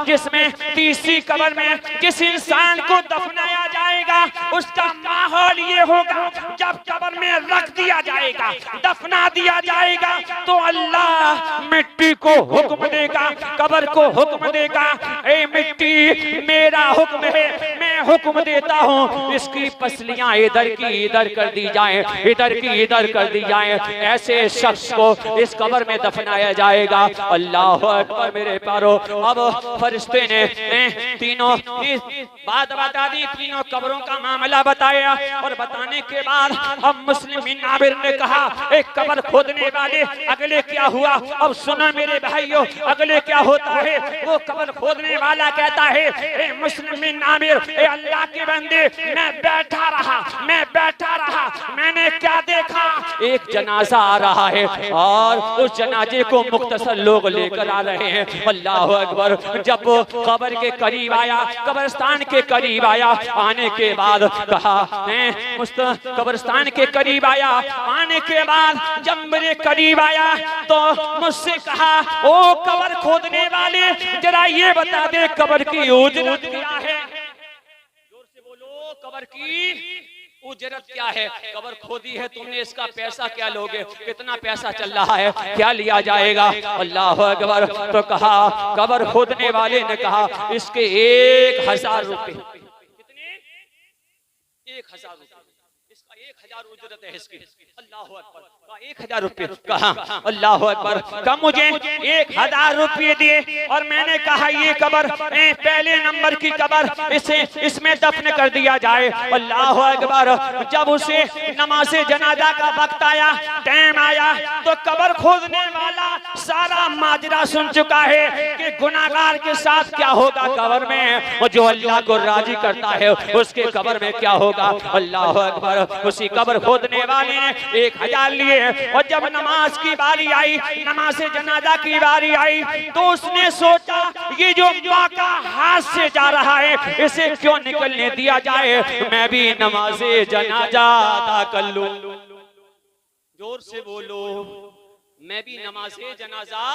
जिसमें तीसरी कब्र में जिस इंसान को दफनाया जाएगा उसका माहौल ये होगा, जब कब्र में रख दिया जाएगा, दफना दिया जाएगा, तो अल्लाह मिट्टी को हुक्म देगा, कब्र को हुक्म देगा, ए मिट्टी मेरा हुक्म है, मैं हुक्म देता हूँ इसकी पसलियां इधर की इधर कर दी जाएं, इधर की इधर कर दी जाएं। ऐसे शख्स को इस कब्र में दफनाया जाएगा। अल्लाह अकबर मेरे प्यारो। अब फरिश्ते ने तीनों बात बता दी, तीनों कब्रों का मामला बताया और बताने के बाद अब मुस्लिम बिन आमिर ने कहा एक कब्र खोदने वाले अगले क्या हुआ। अब सुनो मेरे भाइयों, अगले क्या होता है। वो कब्र खोदने वाला कहता है ए मुस्लिम बिन आमिर, ए अल्लाह के बंदे, मैं बैठा रहा, मैंने क्या देखा, एक जनाजा आ रहा है और उस जनाजे को मुख्तसर लोग लेकर आ रहे हैं। अल्लाह अकबर। जब वो कब्र के करीब आया, कब्रिस्तान के करीब आया, आने के बाद कहा कब्रिस्तान के करीब आया, आने के बाद जब मेरे करीब आया तो मुझसे कहा ओ कब्र खोदने वाले, जरा ये बता दे कब्र की उजरत क्या है। जोर से बोलो, कब्र की उजरत क्या है। कब्र खोदी है तुमने, इसका पैसा क्या लोगे, कितना पैसा चल रहा है, क्या लिया जाएगा। अल्लाह अकबर। तो कहा कब्र खोदने वाले ने कहा इसके 1000 रुपए। कितने? 1000 रुपए, इसका 1000 उजरत है इसकी। अल्लाह अकबर। 1000 रुपए कहा। अल्लाह अकबर। कब मुझे 1000 रुपये दिए और मैंने कहा ये कब्र पहले नंबर की कब्र, इसे इसमें दफन कर दिया जाए। अल्लाह अकबर। जब उसे नमाज़े जनाजा का वक्त आया, टाइम आया, तो कब्र खोदने वाला सारा माजरा सुन चुका है कि गुनाहगार के साथ क्या होगा कब्र में, और जो अल्लाह को राजी करता है उसके कब्र में क्या होगा। अल्लाह अकबर। उसी कब्र खोदने वाले ने 1000 लिए और जब नमाज की बारी आई, नमाज जनाजा की बारी आई, तो उसने सोचा ये जो मौका हाथ से जा रहा है इसे क्यों निकलने दिया जाए, मैं भी नमाज जनाजा अदा कर लूं। जोर से बोलो, मैं भी नमाज जनाजा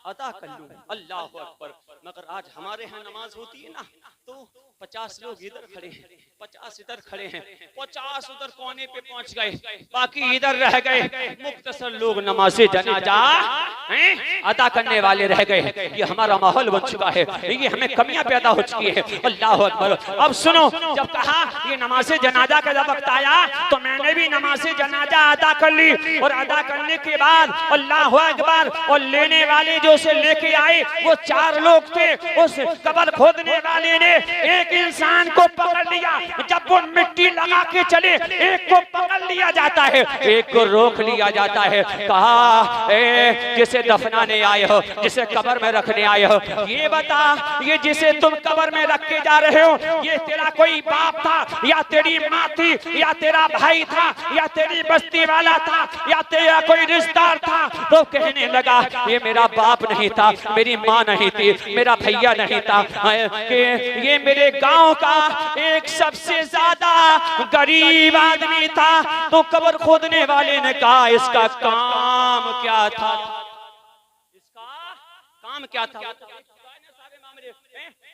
अदा कर लूं। अल्लाह अकबर। मगर आज हमारे यहाँ नमाज होती है ना तो 50 लोग इधर खड़े हैं, 50 इधर खड़े हैं, 50 उधर कोने पे पहुंच गए, बाकी इधर रह गए। मुख्तसर लोग नमाज़े जनाजा अदा करने वाले रह गए। ये हमारा माहौल बन चुका है, ये हमें कमियां पैदा हो चुकी है। अल्लाह अकबर। अब सुनो, जब कहा ये नमाज़े जनाजा का जब वक्त आया तो मैंने भी नमाज़े जनाजा अदा कर ली और अदा करने के बाद अल्लाह अकबर। और लेने वाले जो से लेके आए वो 4 लोग थे। उस कब्र खोदने वाले ने एक इंसान को पकड़ लिया, जब वो मिट्टी लगा के चले एक को पकड़ लिया जाता है, एक को रोक लिया जाता है। कहा जिसे दफनाने आए हो, जिसे कब्र में रखने आए हो, ये बता ये जिसे तुम कब्र में रख के जा रहे हो ये तेरा कोई बाप था या तेरी माँ थी या तेरा भाई था या तेरी बस्ती वाला था या तेरा कोई रिश्तेदार था। तो कहने लगा ये मेरा बाप नहीं था, मेरी माँ नहीं थी, मेरा भैया नहीं था, कि ये मेरे गांव का एक सबसे ज्यादा गरीब आदमी था। तो कब्र खोदने वाले ने कहा इसका काम क्या था, इसका काम क्या था।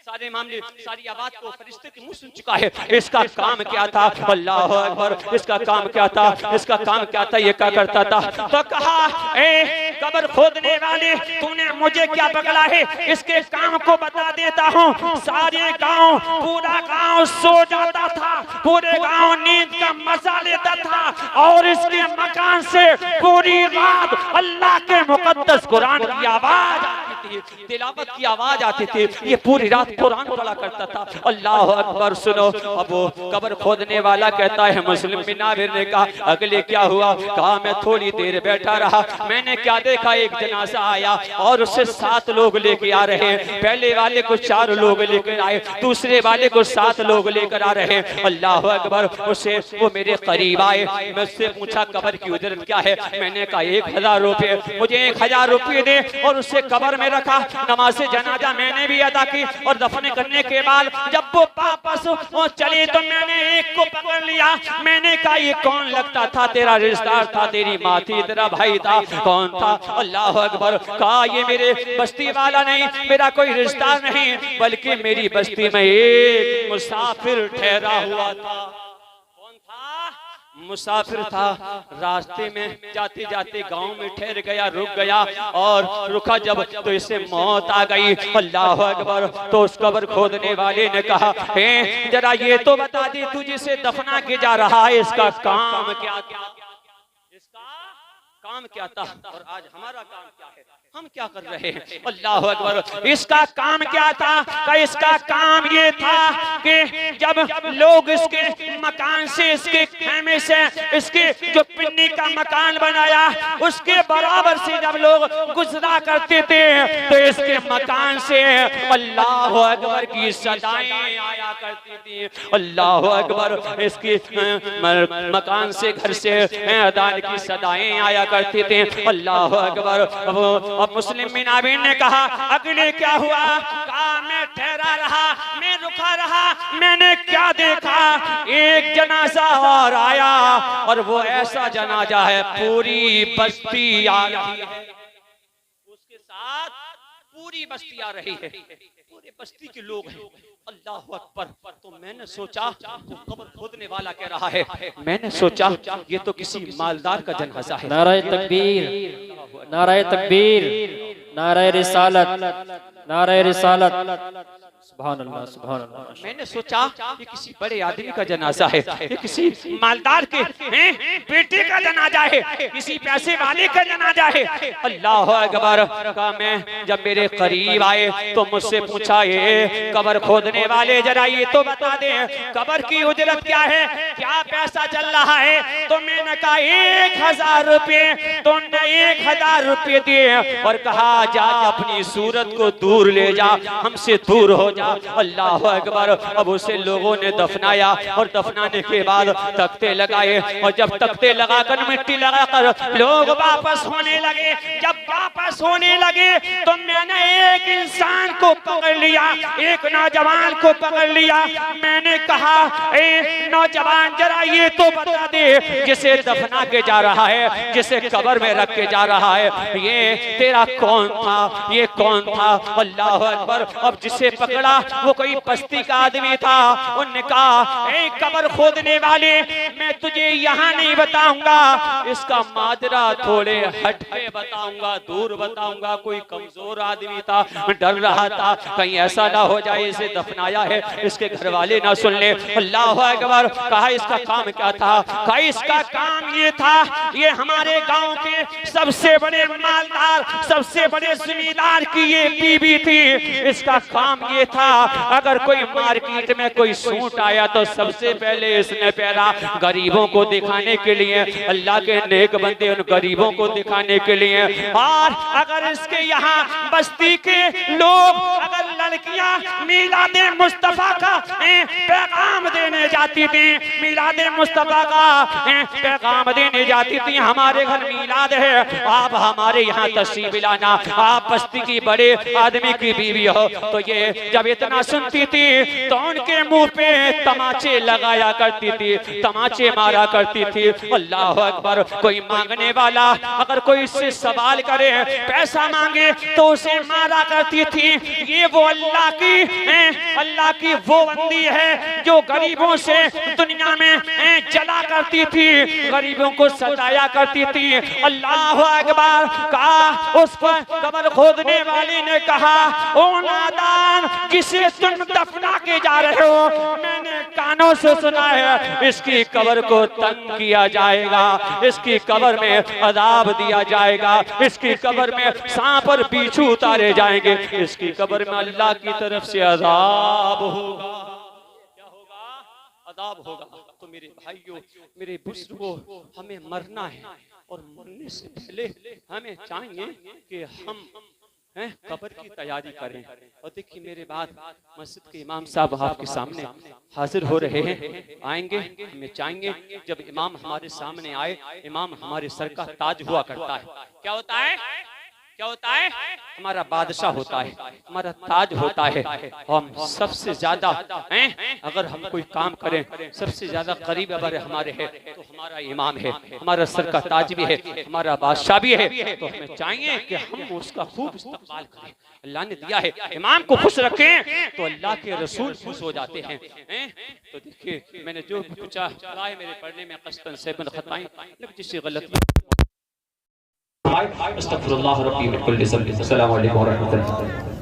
सारे मामले सारी आवाज को फरिश्ते के मुंह सुन चुका है। इसका काम क्या था। अल्लाह अकबर। इसका काम क्या था, इसका काम क्या था, ये क्या करता था। तो कहा ए कब्र खोदने वाले तूने मुझे क्या पकड़ा है, इसके काम को बता देता हूँ। सारे गांव, पूरा गांव सो जाता था, पूरे गांव नींद का मजा लेता था और इसके मकान से पूरी रात अल्लाह के मुकद्दस कुरान की आवाज आती थी, तिलावत की आवाज आती थी। ये पूरी रात कुरान पढ़ा करता था। अल्लाह अकबर। सुनो, अब वो कब्र खोदने वाला कहता है मुस्लिम बिन आमिर ने कहा अगले क्या हुआ। कहा मैं थोड़ी देर बैठा रहा, मैंने क्या देखा एक जनाजा आया और उससे 7 लोग लेके आ रहे हैं। पहले वाले को 4 लोग लेकर आए, दूसरे वाले को 7 लोग लेकर आ रहे हैं। अल्लाह अकबर। उसे वो मेरे करीब आए, मैं उससे पूछा कब्र की उजरत क्या है। मैंने कहा 1000 रुपये, मुझे 1000 रुपये दे और उससे कब्र में रखा। नमाज जनाजा मैंने भी अदा की और दफन करने के बाद जब वो वापस वो चले तो मैंने एक को पकड़ लिया। मैंने कहा ये कौन लगता था, तेरा रिश्तेदार था, तेरी माँ थी, तेरा भाई था, कौन था? अल्लाह अकबर। कहा ये मेरे बस्ती वाला नहीं, मेरा कोई रिश्तेदार नहीं, बल्कि मेरी बस्ती में एक मुसाफिर ठहरा हुआ था। कौन था? मुसाफिर था। रास्ते में जाते जाते गांव में ठहर गया, रुक गया और रुका जब तो इसे मौत आ गई। अल्लाह अकबर। तो उस कब्र खोदने वाले ने कहा, हे जरा ये तो बता दे तू जिसे दफना के जा रहा है इसका काम क्या था? इसका काम क्या था और आज हमारा काम क्या है, हम क्या कर रहे हैं? अल्लाह अकबर। इसका काम क्या था? कि इसका काम ये था कि जब लोग इसके मकान से, इसके खेमे से, इसके जो पिन्नी का मकान बनाया उसके बराबर से जब लोग गुजरा करते थे तो इसके मकान से अल्लाह अकबर की सदाएं आया करती थी। अल्लाह अकबर। इसकी मकान से, घर से अदान की सदाएं आया करती थी। अल्लाह अकबर। अब मुस्लिम बिन आबिद ने कहा अगले क्या हुआ? कहा मैं ठहरा रहा, मैं रुका रहा, मैंने क्या देखा? एक जनाजा और आया और वो ऐसा जनाजा है पूरी बस्ती आ रही है, उसके साथ पूरी बस्ती आ रही है, पूरे बस्ती के लोग हैं। अल्लाह अकबर। तो मैंने सोचा वो कब्र खोदने वाला कह रहा है, मैंने सोचा ये तो किसी मालदार का जनाजा है। नाराए तकबीर, नाराए तकबीर, नाराए रिसालत, नाराए रिसालत। सुभान अल्लाह, सुभान अल्लाह। मैंने सोचा ये किसी बड़े आदमी का जनाजा है, ये किसी मालदार के बेटे का जनाजा है, किसी पैसे वाले का जनाजा है। अल्लाह अकबर। का मैं जब मेरे करीब आए तो मुझसे पूछा, ये कब्र खोदने वाले जरा ये तो बता दे कब्र की उजरत क्या है, क्या पैसा चल रहा है? तो मैंने कहा 1000 रुपये। तो 1000 रुपये दिए और कहा जा अपनी सूरत को दूर ले जा, हमसे दूर हो जा। अल्लाह अकबर। अब उसे लोगों ने दफनाया और दफनाने के बाद तख्ते लगाए और जब तख्ते लगाकर मिट्टी लगाकर लोग वापस होने लगे, जब वापस होने लगे तो मैंने एक इंसान को पकड़ लिया, एक नौजवान को पकड़ लिया। मैंने कहा ए नौजवान जरा ये तो बता दे जिसे दफना के जा रहा है, जिसे कब्र में रख के जा रहा है, ये तेरा कौन था, ये कौन था? अल्लाह अकबर। अब जिसे पकड़ा वो कोई बस्ती का आदमी था। उन्होंने कहा ए कब्र खोदने वाले, मैं तुझे यहाँ नहीं बताऊंगा, इसका माजरा थोड़े हट के बताऊंगा, दूर बताऊंगा। कोई कमजोर आदमी था, डर रहा था कहीं ऐसा ना हो जाए इसे दफनाया है इसके घर वाले ना सुन ले। अल्लाह अकबर। कहा इसका काम क्या था? कहा इसका काम ये था, ये हमारे गांव के सबसे बड़े मालदार, सबसे बड़े जमींदार की ये बीवी थी। इसका काम ये था अगर कोई मार्केट में कोई सूट आया तो सबसे पहले इसने पहना गरीबों को दिखाने के लिए, अल्लाह के नेक बंदे उन गरीबों को दिखाने के लिए। और अगर इसके यहाँ बस्ती के लोग, अगर लड़कियां मिलादे मुस्तफा का पैगाम देने जाती थी, मिलादे मुस्तफा का पैगाम देने जाती थी, हमारे घर मिलाद है, आप हमारे यहाँ तशरीफ लाना, आप बस्ती की बड़े आदमी की बीवी हो। तो ये जब इतना सुनती थी तो उनके मुंह पे तमाचे लगाया करती थी, तमाचे मारा करती थी। अल्लाह अकबर। कोई मांगने वाला अगर कोई इससे सवाल करे, पैसा मांगे तो उसे मारा करती थी। ये वो अल्लाह की वो बंदी है जो गरीबों से दुनिया में जला करती थी, गरीबों को सताया करती थी। अल्लाह अकबर। कहा उस पर कब्र खोदने वाले ने कहा ओ नादान, जिसे तुम दफना के जा रहे हो, मैंने कानों से सुना है इसकी कब्र को तंग किया जाएगा, इसकी कब्र में अजाब दिया जाएगा, इसकी कब्र में सांप और बिच्छू उतारे जाएंगे, इसकी कब्र में अल्लाह की तरफ से अजाब होगा। क्या होगा? अजाब होगा। तो मेरे भाइयों, मेरे बुजुर्गों, हमें मरना है और मरने से पहले हमें चाहिए कि हम कब्र की तैयारी करें। और देखिए मेरे बाद मस्जिद के इमाम साहब आपके सामने हाजिर हो रहे हैं, आएंगे। हमें चाहिए जब इमाम हमारे सामने आए, इमाम हमारे सर का ताज हुआ करता है। क्या होता है? क्या होता है? हमारा बादशाह होता है, हमारा ताज होता है। हम सबसे ज्यादा हैं, अगर हम कोई काम करें सबसे ज्यादा करीब अगर हमारे है तो हमारा इमाम है, हमारा सर का ताज भी है, हमारा बादशाह भी है। तो हमें चाहिए कि हम उसका खूब इस्तकबाल करें। अल्लाह ने दिया है, इमाम को खुश रखें तो अल्लाह के रसूल खुश हो जाते हैं। तो देखिए मैंने जो भी पूछा मेरे पढ़ने में कस्तन से खताएं जिससे गलती अस्तगफिरुल्लाह रब्बी मिन कुल्ली ज़ंब। अस्सलामु अलैकुम व रहमतुल्लाह।